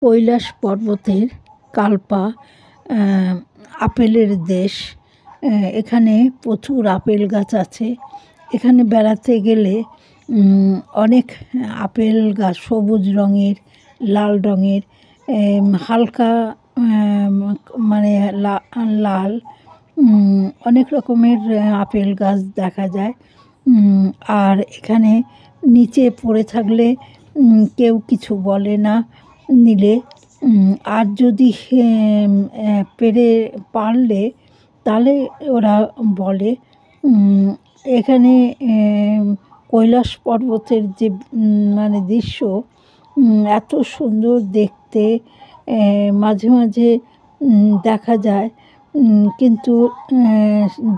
কৈলাস পর্বতের কাল্পা আপেলের দেশ। এখানে প্রচুর আপেল গাছ আছে। এখানে বেড়াতে গেলে অনেক আপেল গাছ সবুজ রঙের, লাল রঙের, হালকা মানে লাল অনেক রকমের আপেল গাছ দেখা যায়। আর এখানে নিচে পড়ে থাকলে কেউ কিছু বলে না নিলে। আর যদি পারলে তাহলে ওরা বলে। এখানে কৈলাস পর্বতের যে মানে দৃশ্য এত সুন্দর দেখতে, মাঝে মাঝে দেখা যায়। কিন্তু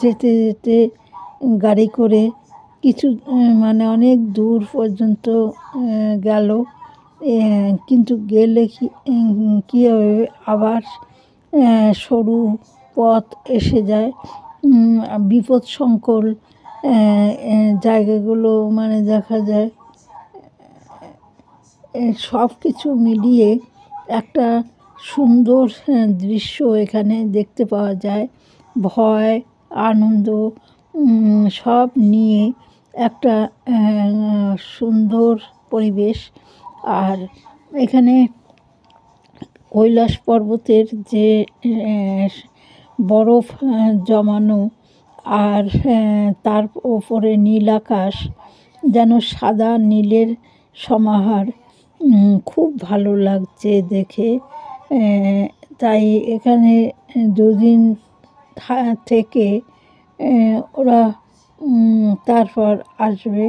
যেতে যেতে গাড়ি করে কিছু মানে অনেক দূর পর্যন্ত গেল, কিন্তু গেলে কী হবে আবার সরু পথ এসে যায়। বিপদসংকুল জায়গাগুলো মানে দেখা যায়। সব কিছু মিলিয়ে একটা সুন্দর দৃশ্য এখানে দেখতে পাওয়া যায়। ভয়, আনন্দ সব নিয়ে একটা সুন্দর পরিবেশ। আর এখানে কৈলাস পর্বতের যে বরফ জমানো, আর তার ওপরে নীল আকাশ, যেন সাদা নীলের সমাহার। খুব ভালো লাগছে দেখে। তাই এখানে দুদিন থেকে ওরা তারপর আসবে।